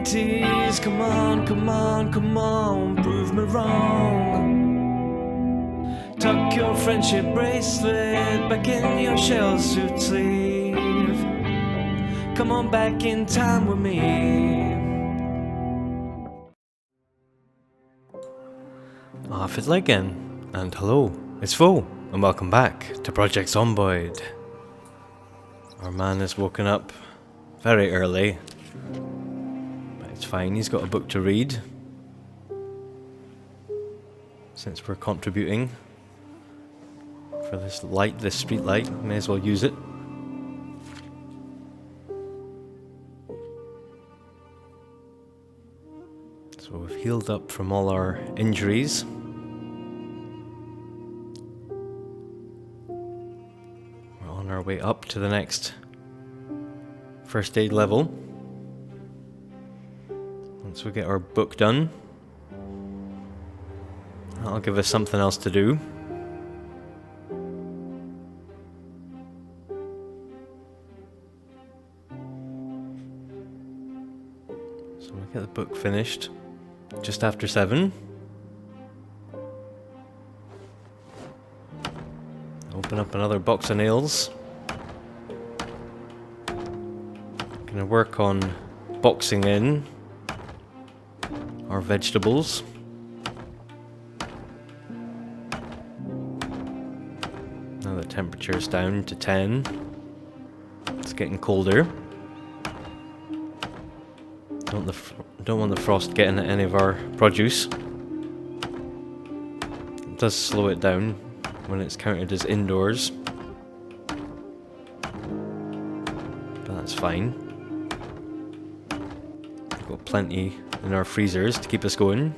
20s. Come on, come on, come on, prove me wrong. Tuck your friendship bracelet back in your shell suit sleeve. Come on back in time with me. Off it again, and hello, it's Fo, and welcome back to Project Zomboid. Our man has woken up very early, but it's fine, he's got a book to read. Since we're contributing for this light, this street light, may as well use it. So we've healed up from all our injuries. We're on our way up to the next first aid level. Once we get our book done, that'll give us something else to do. So we get the book finished just after 7. Open up another box of nails. Gonna work on boxing in our vegetables. Now the temperature's down to 10. It's getting colder. Don't want the frost getting at any of our produce. It does slow it down when it's counted as indoors, but that's fine. We've got plenty in our freezers to keep us going.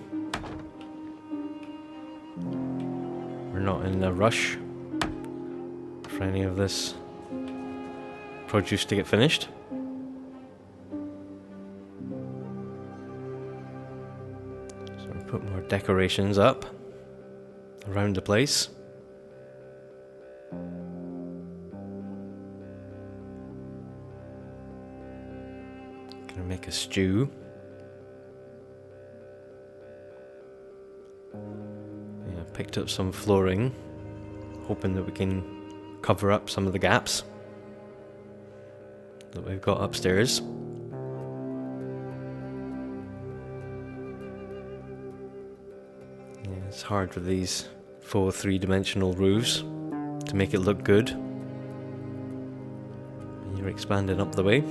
We're not in a rush for any of this produce to get finished. Put more decorations up around the place. Gonna make a stew. Yeah, picked up some flooring, hoping that we can cover up some of the gaps that we've got upstairs. It's hard with these full 3-dimensional roofs to make it look good. And you're expanding up the way.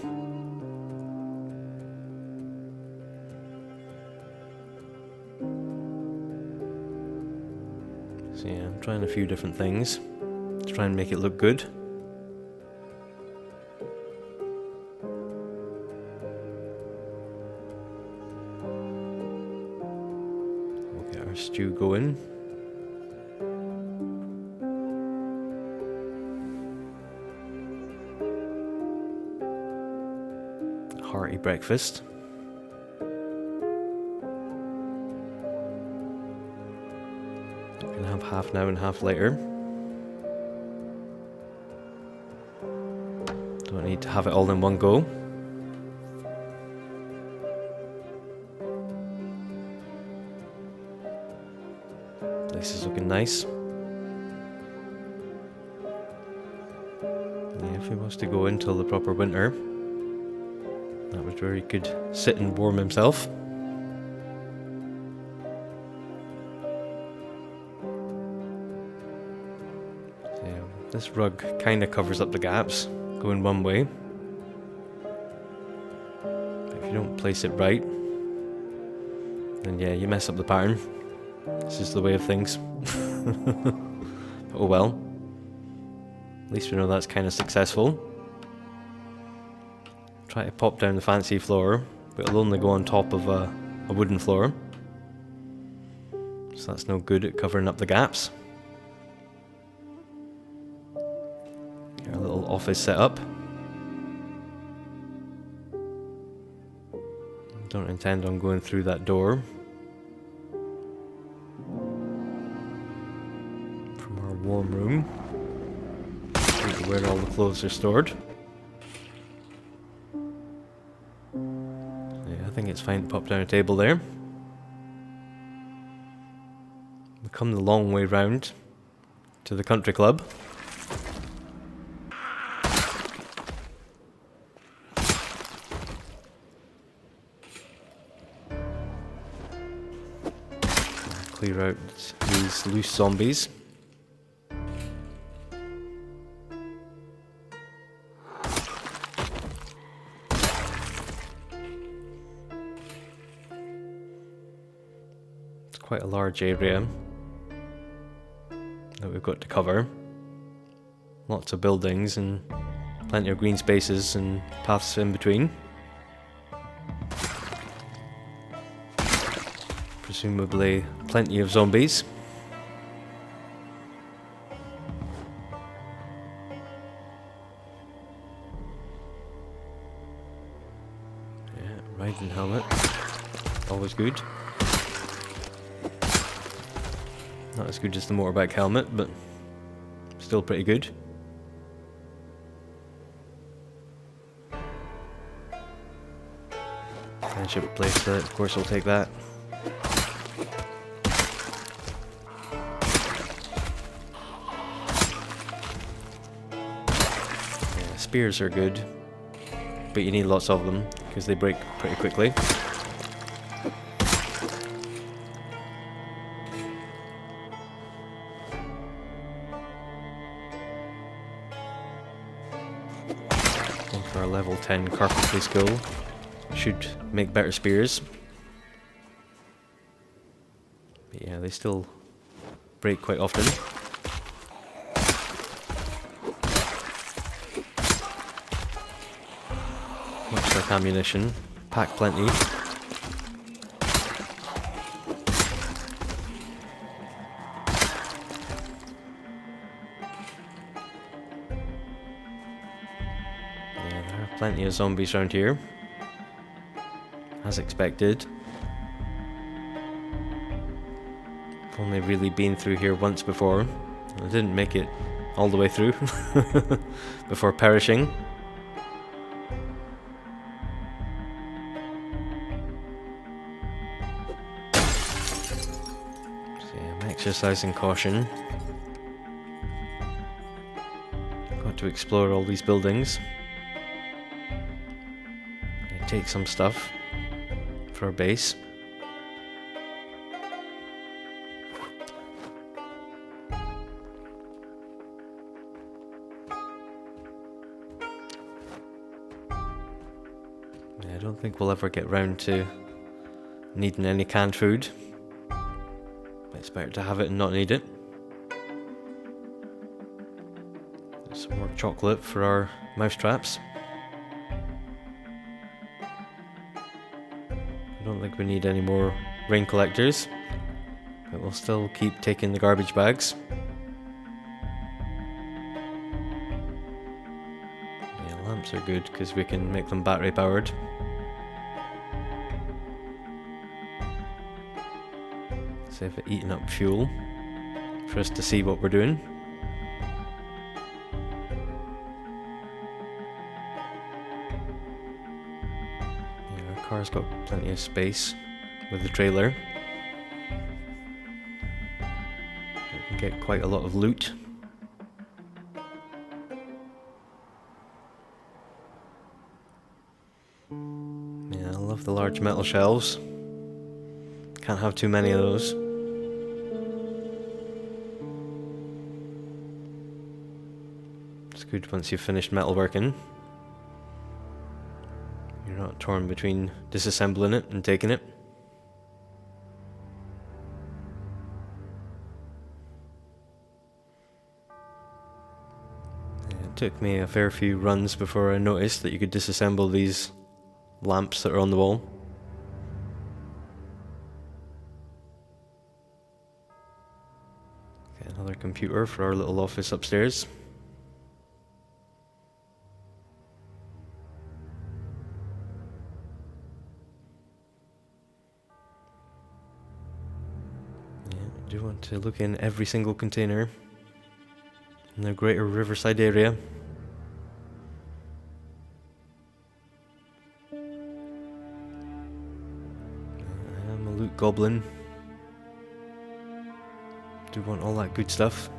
So yeah, I'm trying a few different things to try and make it look good. Stew going. Hearty breakfast. We can have half now and half later. Don't need to have it all in one go. This is looking nice. Yeah, if he was to go until the proper winter, that was where he could sit and warm himself. So yeah, this rug kind of covers up the gaps, going one way. But if you don't place it right, then yeah, you mess up the pattern. This is the way of things. Oh well. At least we know that's kind of successful. Try to pop down the fancy floor, but it'll only go on top of a wooden floor. So that's no good at covering up the gaps. Get our little office set up. Don't intend on going through that door. Warm room where all the clothes are stored. Yeah, think it's fine to pop down a table there. We come the long way round to the country club. Clear out these loose zombies. It's quite a large area that we've got to cover. Lots of buildings and plenty of green spaces and paths in between. Presumably plenty of zombies. Yeah, riding helmet. Always good. Not as good as the motorbike helmet, but still pretty good. Friendship bracelet, of course I'll take that. Yeah, spears are good, but you need lots of them because they break pretty quickly. For our level 10 carpentry skill, should make better spears. But yeah, they still break quite often. Much like ammunition, pack plenty. Plenty of zombies around here, as expected. I've only really been through here once before. I didn't make it all the way through before perishing. So yeah, I'm exercising caution. Got to explore all these buildings. Take some stuff for our base. I don't think we'll ever get round to needing any canned food. It's better to have it and not need it. Some more chocolate for our mouse traps. I don't think we need any more rain collectors, but we'll still keep taking the garbage bags. Yeah, lamps are good because we can make them battery powered. Save it eating up fuel for us to see what we're doing. Car's got plenty of space with the trailer. You can get quite a lot of loot. Yeah, I love the large metal shelves. Can't have too many of those. It's good once you've finished metalworking. You're not torn between disassembling it and taking it. It took me a fair few runs before I noticed that you could disassemble these lamps that are on the wall. Okay, another computer for our little office upstairs. I do want to look in every single container in the greater Riverside area. goblin. Do want all that good stuff.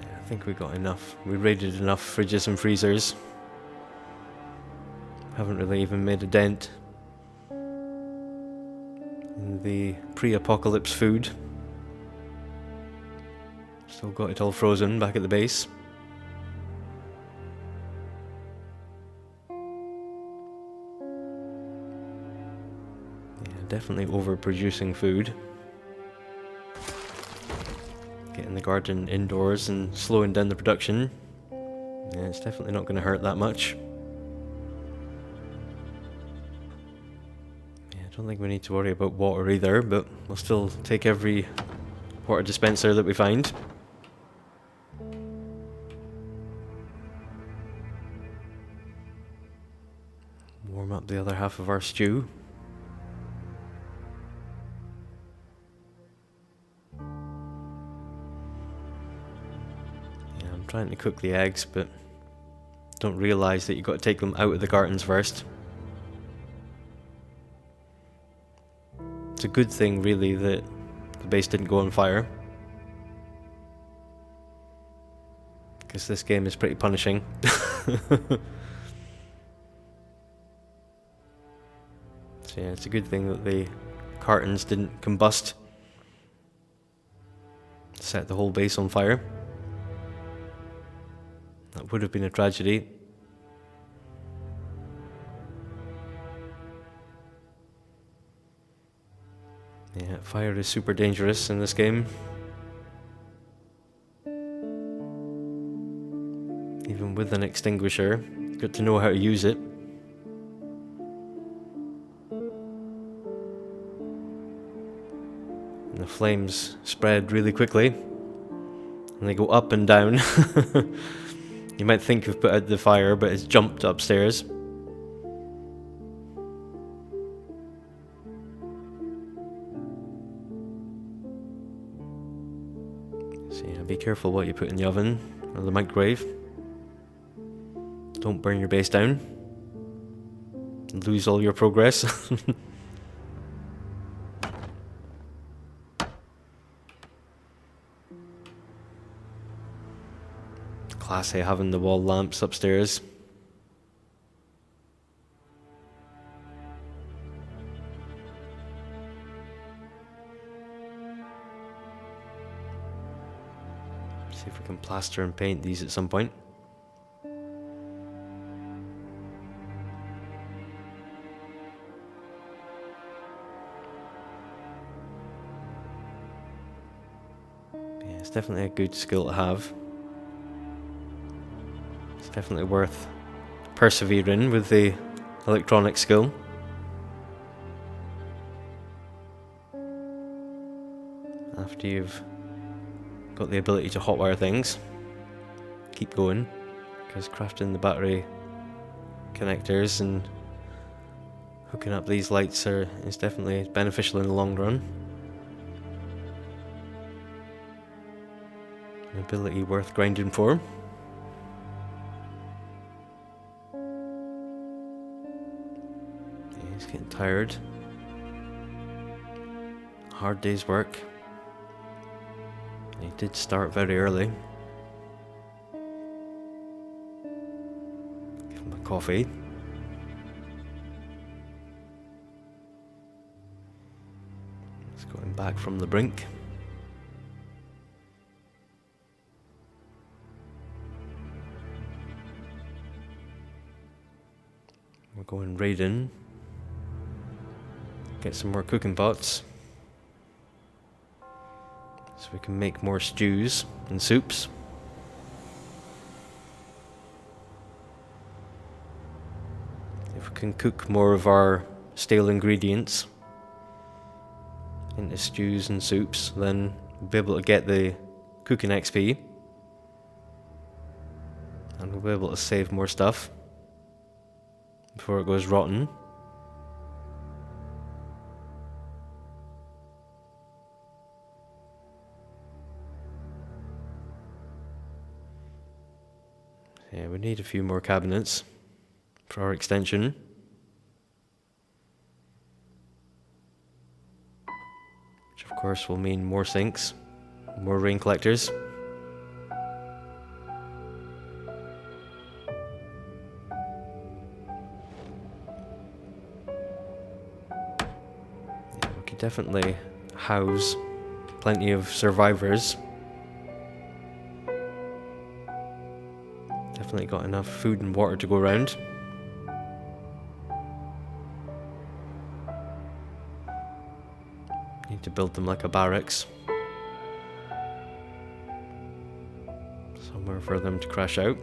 Yeah, I think we got enough. We raided enough fridges and freezers. Haven't really even made a dent in the pre-apocalypse food. Still got it all frozen back at the base. Yeah, definitely overproducing food. Getting the garden indoors and slowing down the production. Yeah, it's definitely not going to hurt that much. Yeah, I don't think we need to worry about water either, but we'll still take every water dispenser that we find. Warm up the other half of our stew. Yeah, I'm trying to cook the eggs, but don't realise that you've got to take them out of the cartons first. It's a good thing, really, that the base didn't go on fire, because this game is pretty punishing. So yeah, it's a good thing that the cartons didn't combust, set the whole base on fire. That would have been a tragedy. Yeah, fire is super dangerous in this game. Even with an extinguisher, good to know how to use it. And the flames spread really quickly, and they go up and down. You might think you've put out the fire, but it's jumped upstairs. So yeah, be careful what you put in the oven or the microwave. Don't burn your base down. Lose all your progress. Classy having the wall lamps upstairs. See if we can plaster and paint these at some point. Yeah, it's definitely a good skill to have. It's definitely worth persevering with the electronic skill. After you've got the ability to hotwire things, keep going, because crafting the battery connectors and hooking up these lights is definitely beneficial in the long run. An ability worth grinding for. Yeah, he's getting tired. Hard day's work. He did start very early. Give him a coffee. Let's go him back from the brink. We're going raiding. Get some more cooking pots, so we can make more stews and soups. If we can cook more of our stale ingredients into stews and soups, then we'll be able to get the cooking XP, and we'll be able to save more stuff before it goes rotten. Yeah, we need a few more cabinets. for our extension. Which of course will mean more sinks, more rain collectors. Yeah, we could definitely house plenty of survivors. Definitely got enough food and water to go around. Need to build them like a barracks. Somewhere for them to crash out.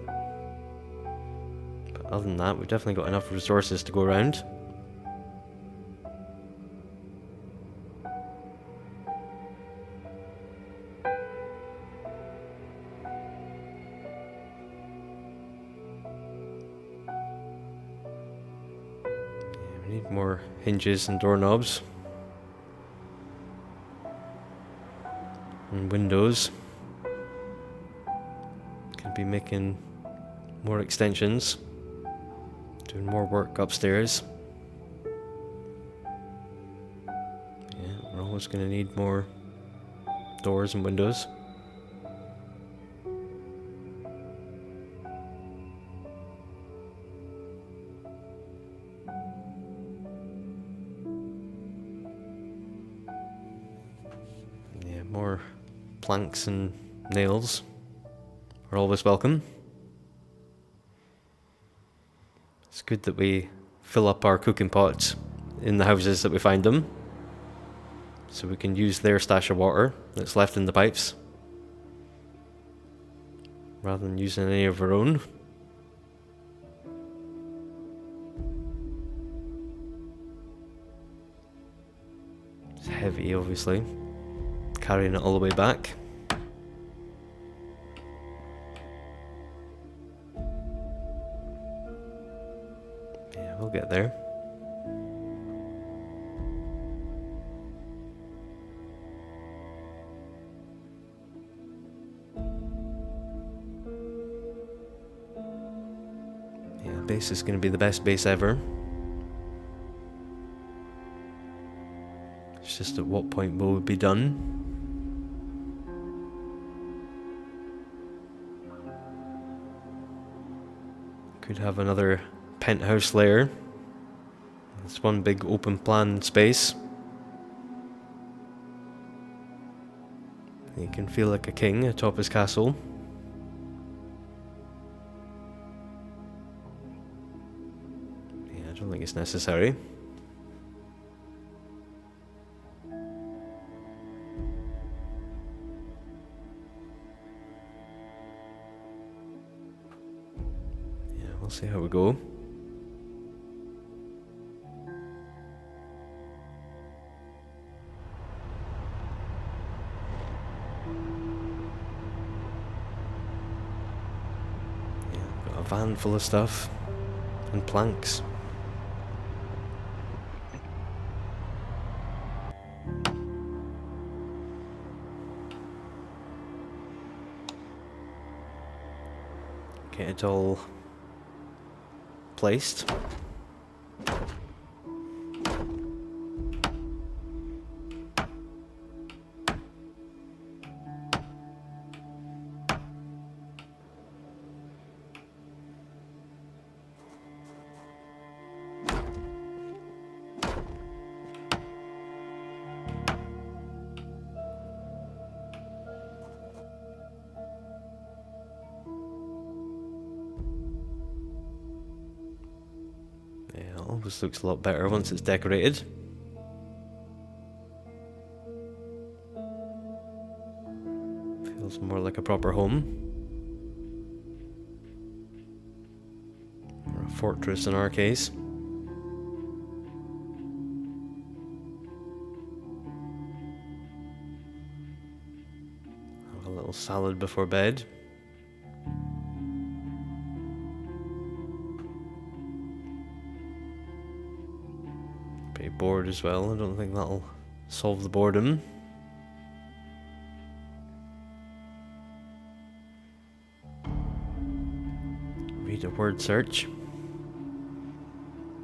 But other than that, we've definitely got enough resources to go around. We need more hinges and doorknobs. And windows. Could be making more extensions. Doing more work upstairs. Yeah, we're always going to need more doors and windows. More planks and nails are always welcome. It's good that we fill up our cooking pots in the houses that we find them, so we can use their stash of water that's left in the pipes rather than using any of our own. It's heavy, obviously. Carrying it all the way back. Yeah, we'll get there. Yeah, base is going to be the best base ever. It's just at what point will we be done? Could have another penthouse layer. It's one big open plan space. He can feel like a king atop his castle. Yeah, I don't think it's necessary. We'll see how we go. Yeah, got a van full of stuff and planks. Get it all placed. Yeah, it always looks a lot better once it's decorated. Feels more like a proper home. Or a fortress in our case. Have a little salad before bed. Pretty bored as well. I don't think that'll solve the boredom. Read a word search.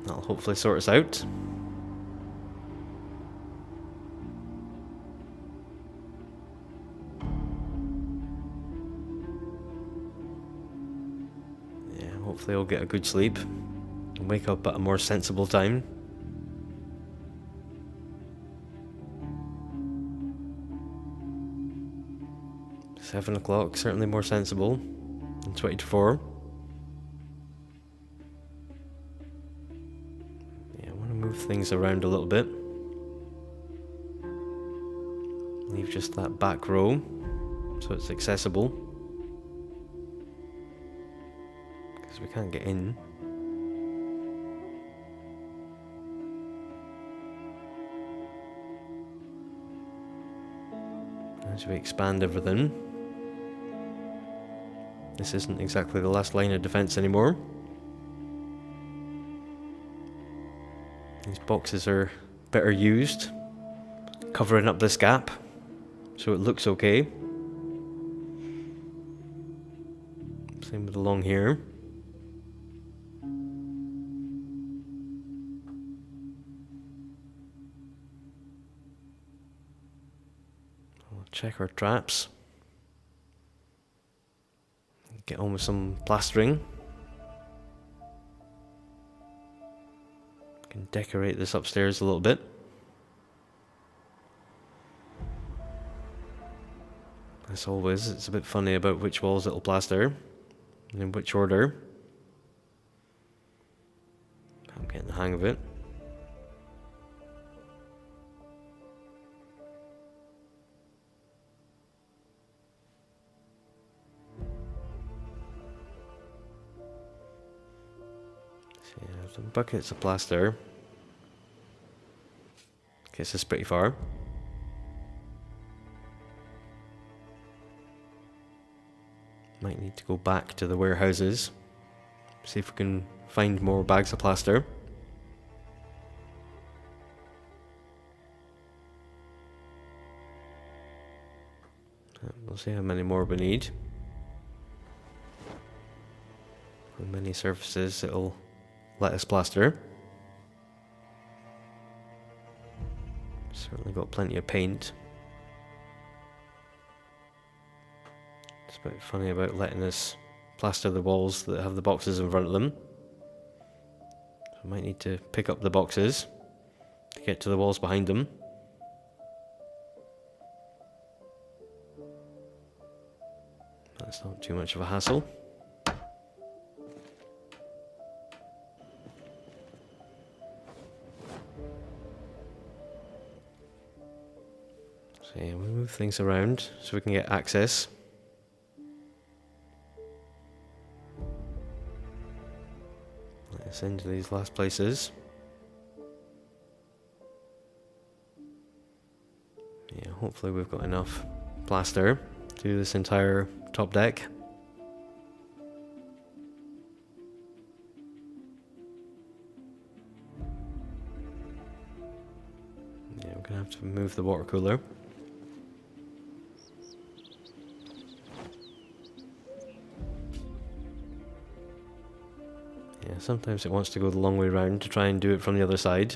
That'll hopefully sort us out. Yeah, hopefully I'll get a good sleep and wake up at a more sensible time. $7 certainly more sensible than 20 to 4. Yeah, I want to move things around a little bit. Leave just that back row so it's accessible, because we can't get in. As we expand everything, this isn't exactly the last line of defense anymore. These boxes are better used, covering up this gap so it looks okay. Same with along here. We'll check our traps. Get on with some plastering. Can decorate this upstairs a little bit. As always, it's a bit funny about which walls it'll plaster and in which order. I'm getting the hang of it. So yeah, some buckets of plaster. Gets us pretty far. Might need to go back to the warehouses, see if we can find more bags of plaster. We'll see how many more we need. How many surfaces it'll let us plaster. Certainly got plenty of paint. It's a bit funny about letting us plaster the walls that have the boxes in front of them. So I might need to pick up the boxes to get to the walls behind them. That's not too much of a hassle. So yeah, we'll move things around so we can get access. Let's into these last places. Yeah, hopefully we've got enough plaster to do this entire top deck. Yeah, we're gonna have to move the water cooler. Yeah, sometimes it wants to go the long way around to try and do it from the other side.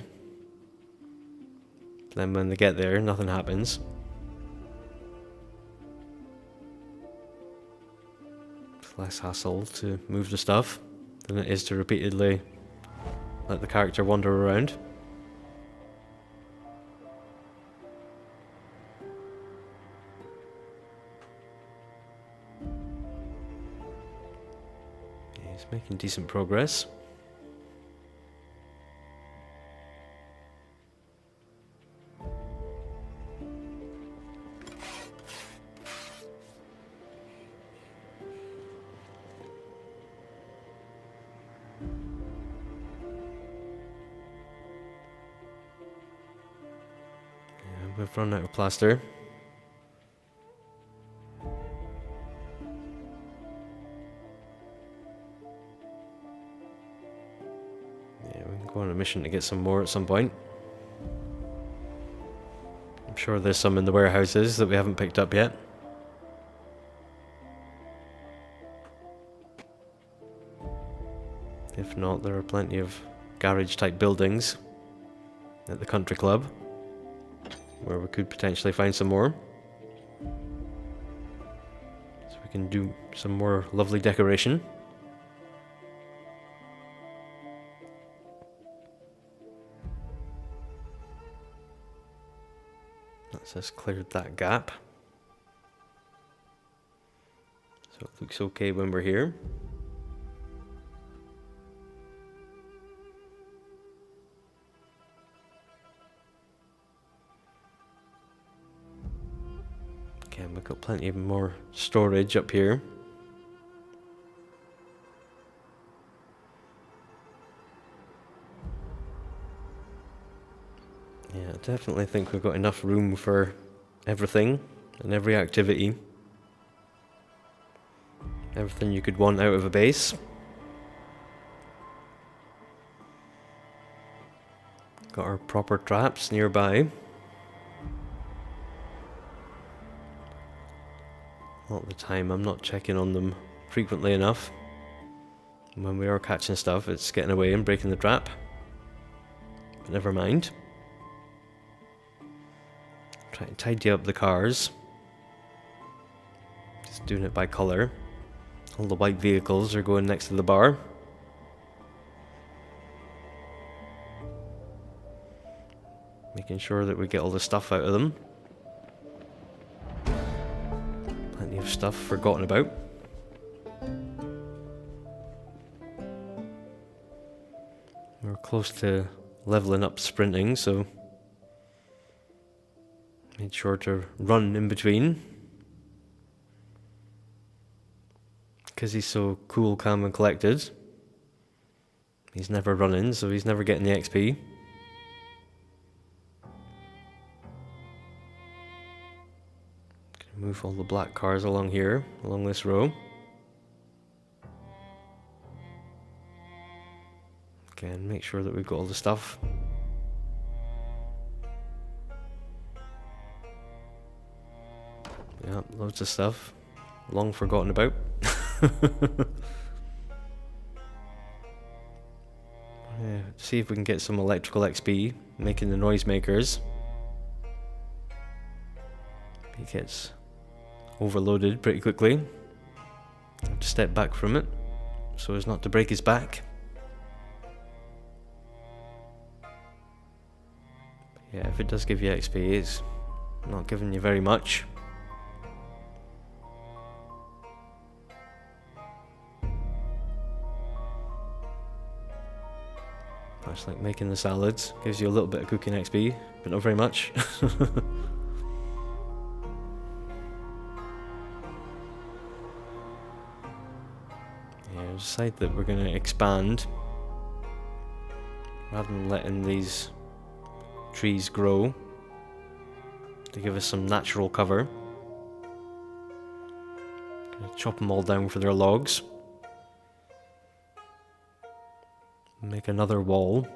Then when they get there, nothing happens. It's less hassle to move the stuff than it is to repeatedly let the character wander around. Yeah, he's making decent progress. We've run out of plaster. Yeah, we can go on a mission to get some more at some point. I'm sure there's some in the warehouses that we haven't picked up yet. If not, there are plenty of garage type buildings at the country club, where we could potentially find some more. So we can do some more lovely decoration. That's just cleared that gap. So it looks okay when we're here. Again, we've got plenty of more storage up here. Yeah, I definitely think we've got enough room for everything and every activity. Everything you could want out of a base. Got our proper traps nearby. A lot of the time I'm not checking on them frequently enough. When we are catching stuff, it's getting away and breaking the trap. But never mind. Try and tidy up the cars. Just doing it by colour. All the white vehicles are going next to the bar. Making sure that we get all the stuff out of them. Plenty of stuff forgotten about. We're close to leveling up sprinting, so made sure to run in between. Because he's so cool, calm and collected. He's never running, so he's never getting the XP. Gonna move all the black cars along here, along this row. Again, make sure that we've got all the stuff. Yeah, loads of stuff. Long forgotten about. Yeah, see if we can get some electrical XP, making the noisemakers. He gets overloaded pretty quickly. Have to step back from it, so as not to break his back. Yeah, if it does give you XP, it's not giving you very much. That's like making the salads. Gives you a little bit of cooking XP, but not very much. Yeah, decide that we're going to expand. Rather than letting these trees grow. To give us some natural cover. Gonna chop them all down for their logs. Make another wall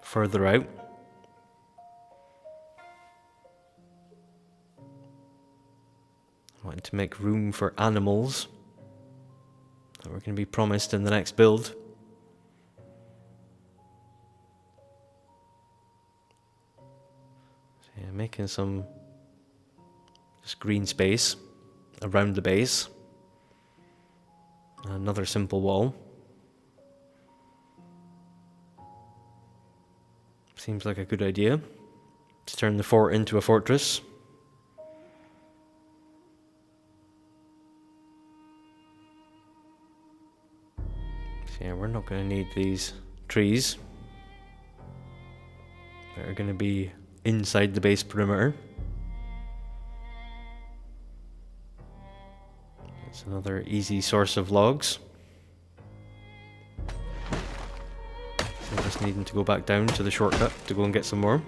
further out. I wanted to make room for animals that we're going to be promised in the next build. So yeah, making some just green space around the base. Another simple wall. Seems like a good idea to turn the fort into a fortress. So yeah, we're not going to need these trees. They're going to be inside the base perimeter. That's another easy source of logs. So just needing to go back down to the shortcut to go and get some more.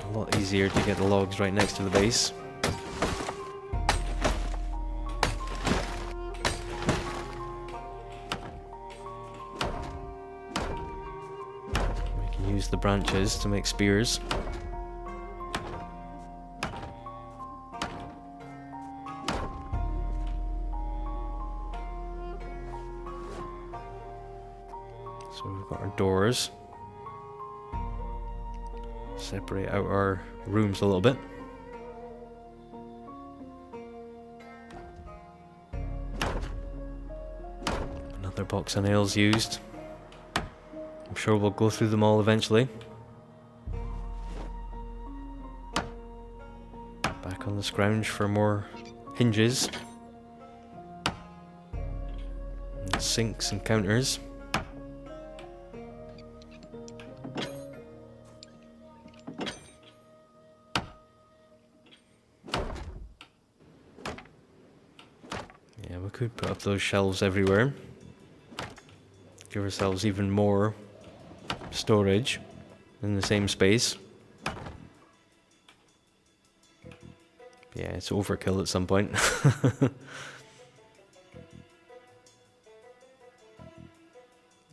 A lot easier to get the logs right next to the base. use the branches to make spears. So we've got our doors. Separate out our rooms a little bit. Another box of nails used. I'm sure we'll go through them all eventually. Back on the scrounge for more hinges. And sinks and counters. Yeah, we could put up those shelves everywhere. Give ourselves even more storage in the same space. Yeah, it's overkill at some point.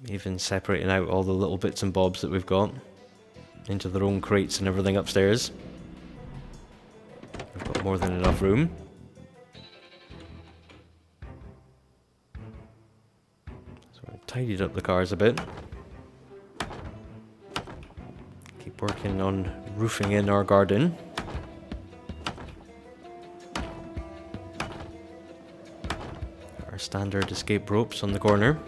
Even separating out all the little bits and bobs that we've got into their own crates and everything upstairs. We've got more than enough room. So we've tidied up the cars a bit. Keep working on roofing in our garden. Our standard escape ropes on the corner.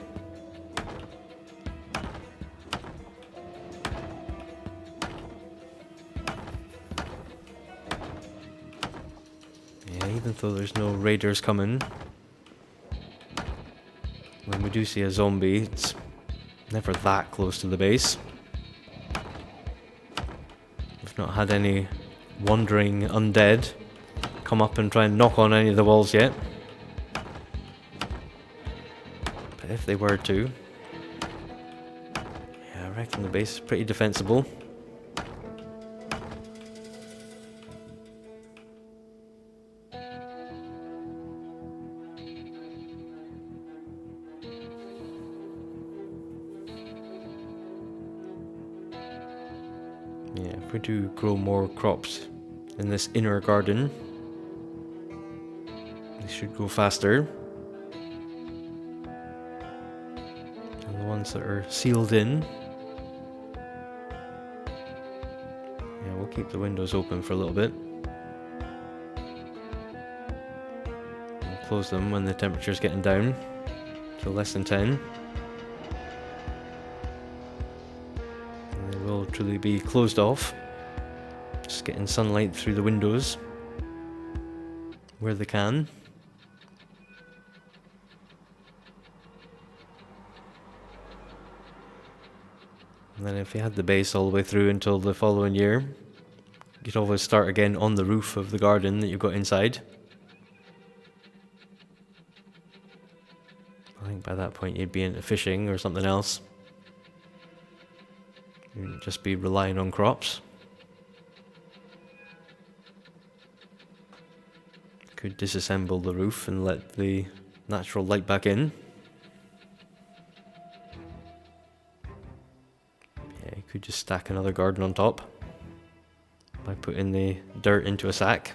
Yeah, even though there's no raiders coming, when we do see a zombie, it's never that close to the base. We've not had any wandering undead come up and try and knock on any of the walls yet. But if they were to, yeah, I reckon the base is pretty defensible. Yeah, if we do grow more crops in this inner garden, they should go faster. And the ones that are sealed in, yeah, we'll keep the windows open for a little bit. We'll close them when the temperature's getting down to less than 10. Will truly be closed off, just getting sunlight through the windows where they can. And then if you had the base all the way through until the following year, you could always start again on the roof of the garden that you've got inside. I think by that point you'd be into fishing or something else. You wouldn't just be relying on crops. Could disassemble the roof and let the natural light back in. Yeah, you could just stack another garden on top by putting the dirt into a sack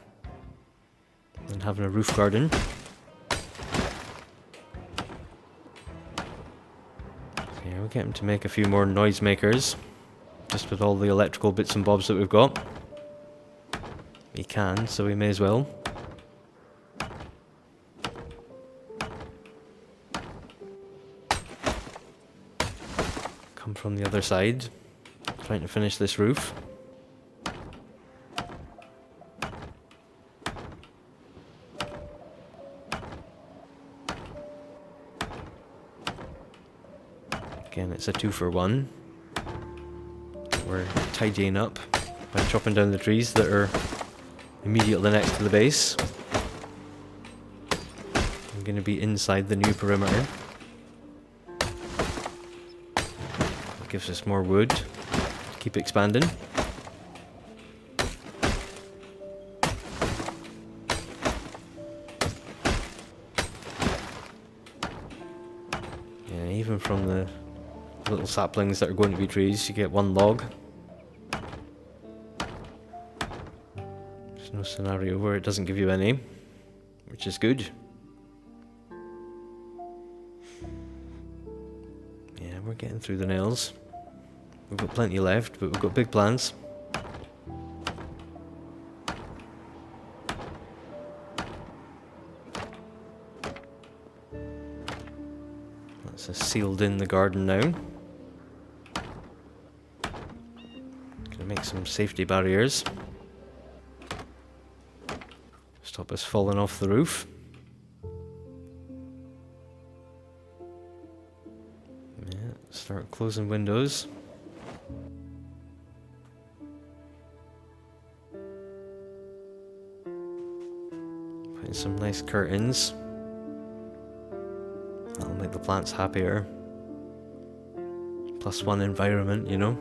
and having a roof garden. Yeah, we'll get him to make a few more noisemakers. Just with all the electrical bits and bobs that we've got. We can, so we may as well. Come from the other side, trying to finish this roof. Again, it's a 2-for-1. We're tidying up by chopping down the trees that are immediately next to the base. I'm going to be inside the new perimeter. It gives us more wood to keep expanding. Yeah, even from the little saplings that are going to be trees, you get one log. There's no scenario where it doesn't give you any, which is good. Yeah, we're getting through the nails. We've got plenty left, but we've got big plans. That's sealed in the garden now. Gonna make some safety barriers. Stop us falling off the roof. Yeah, start closing windows. Putting some nice curtains. That'll make the plants happier. +1 environment, you know.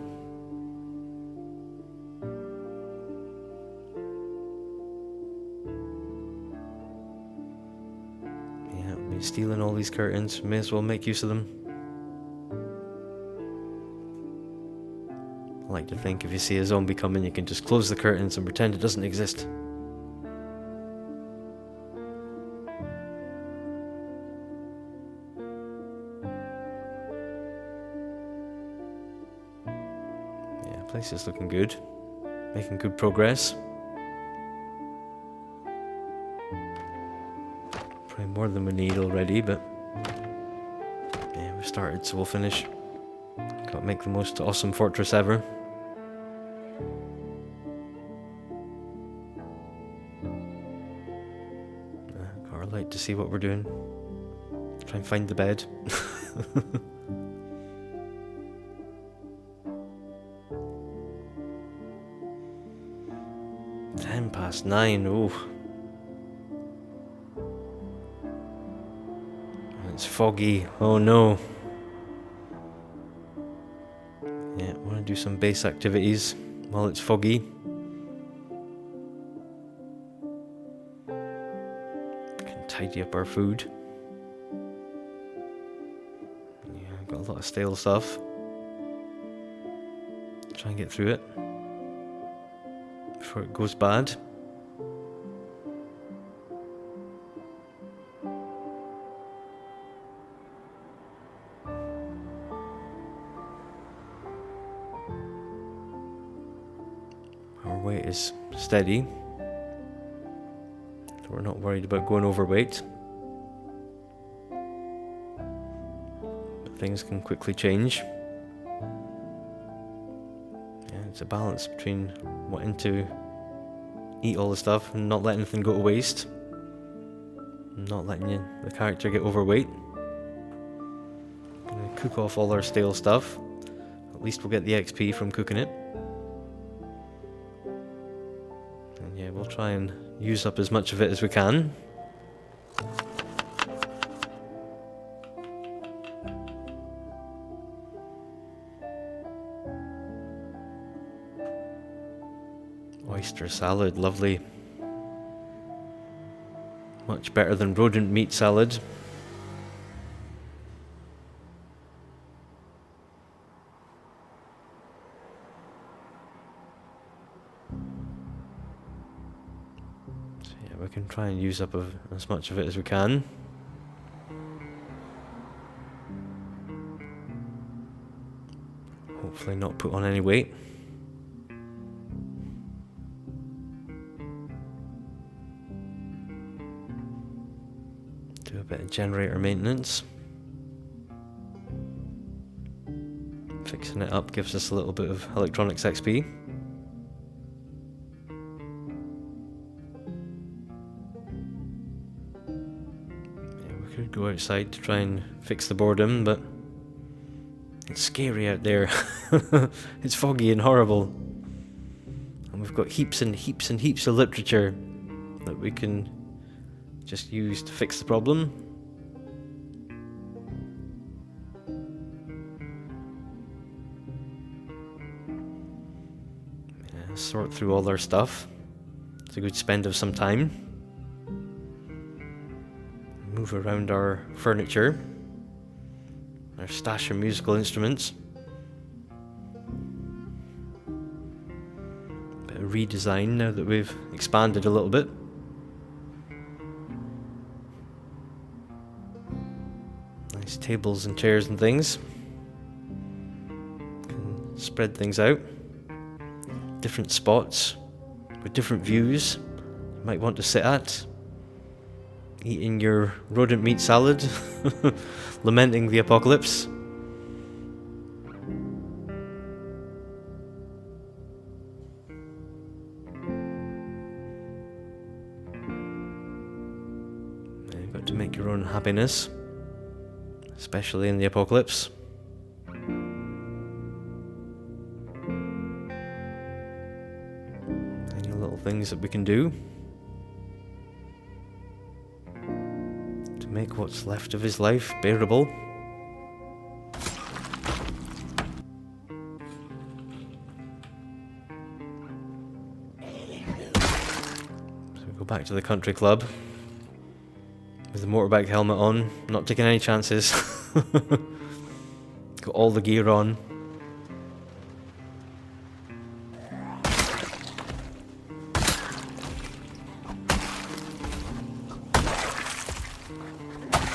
Yeah, we're stealing all these curtains. May as well make use of them. I like to think if you see a zombie coming, you can just close the curtains and pretend it doesn't exist. Place is looking good, making good progress. Probably more than we need already, but yeah, we started, so we'll finish. Got to make the most awesome fortress ever. Got our light to see what we're doing. Try and find the bed. 9, oh. It's foggy, oh no. Yeah, I want to do some base activities while it's foggy. Can tidy up our food. Yeah, I've got a lot of stale stuff. Try and get through it before it goes bad. Our weight is steady, so we're not worried about going overweight. But things can quickly change. Yeah, it's a balance between wanting to eat all the stuff and not letting anything go to waste, and not letting the character get overweight. Gonna cook off all our stale stuff. At least we'll get the XP from cooking it. And yeah, we'll try and use up as much of it as we can. Oyster salad, lovely. Much better than rodent meat salad. So yeah, we can try and use up as much of it as we can. Hopefully not put on any weight. Do a bit of generator maintenance. Fixing it up gives us a little bit of electronics XP. Yeah, we could go outside to try and fix the boredom, but it's scary out there. It's foggy and horrible. And we've got heaps and heaps and heaps of literature that we can just use to fix the problem. Yeah, sort through all our stuff. It's a good spend of some time. Move around our furniture. Our stash of musical instruments. Bit of redesign now that we've expanded a little bit. Nice tables and chairs and things. Can spread things out. Different spots with different views you might want to sit at. Eating your rodent meat salad. Lamenting the apocalypse. You've got to make your own happiness, especially in the apocalypse. Any little things that we can do to make what's left of his life bearable. So we go back to the country club with the motorbike helmet on, not taking any chances. Got all the gear on.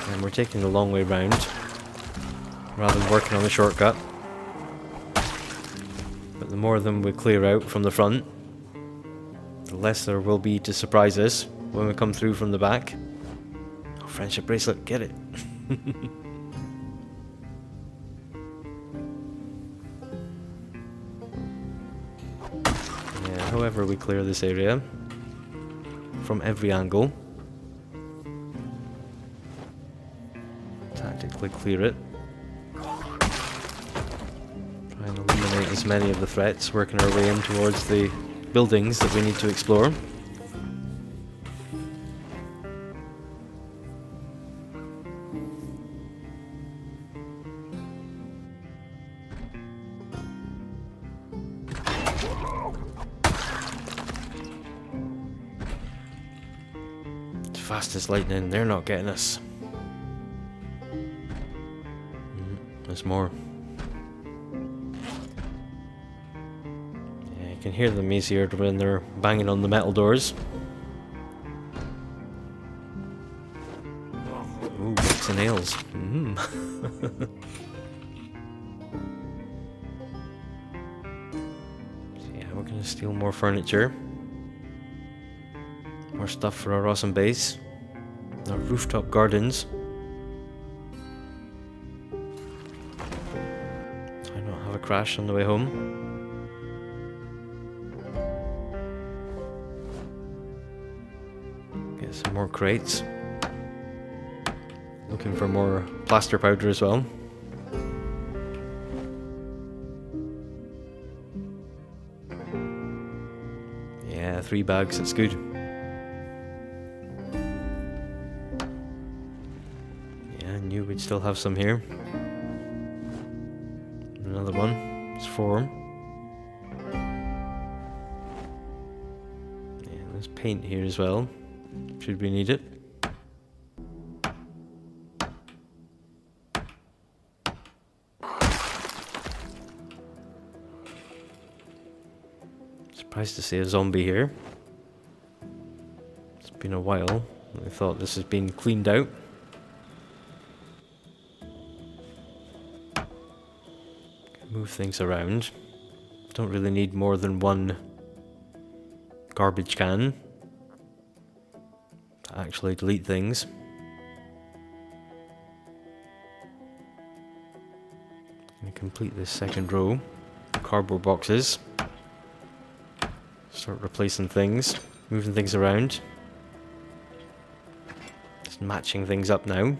And we're taking the long way round, rather than working on the shortcut. But the more of them we clear out from the front, the less there will be to surprise us when we come through from the back. Oh, friendship bracelet, get it. Yeah, however we clear this area, from every angle, tactically clear it. Try and eliminate as many of the threats, working our way in towards the buildings that we need to explore. It's fast as lightning, they're not getting us. There's more. Yeah, you can hear them easier when they're banging on the metal doors. Ooh, bits and nails. So yeah, we're gonna steal more furniture. More stuff for our awesome base. Our rooftop gardens. I don't have a crash on the way home. Get some more crates. Looking for more plaster powder as well. Yeah, 3 bags, that's good. Yeah, I knew we'd still have some here. Another one. It's 4. Yeah, there's paint here as well. Should we need it? Surprised to see a zombie here. It's been a while. I thought this has been cleaned out. Move things around. Don't really need more than 1 garbage can to actually delete things. And complete this second row. Cardboard boxes. Start replacing things, moving things around. Just matching things up now.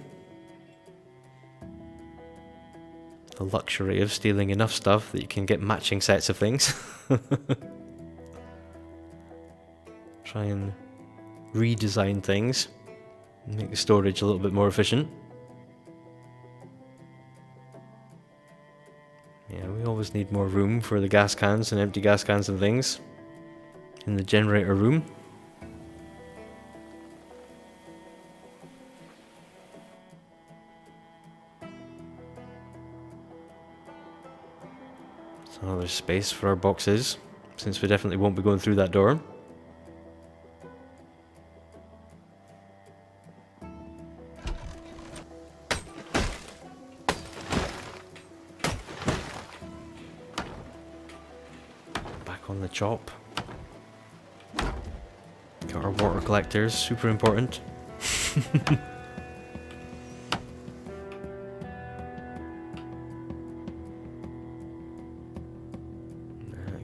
The luxury of stealing enough stuff that you can get matching sets of things. Try and redesign things, make the storage a little bit more efficient. Yeah, we always need more room for the gas cans and empty gas cans and things in the generator room. Another space for our boxes. since we definitely won't be going through that door. Back on the chop. Got our water collectors, super important.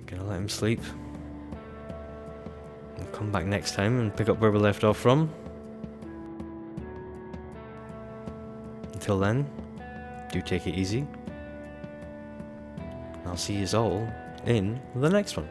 Gonna let him sleep. We'll come back next time and pick up where we left off from. Until then, do take it easy. I'll see you all in the next one.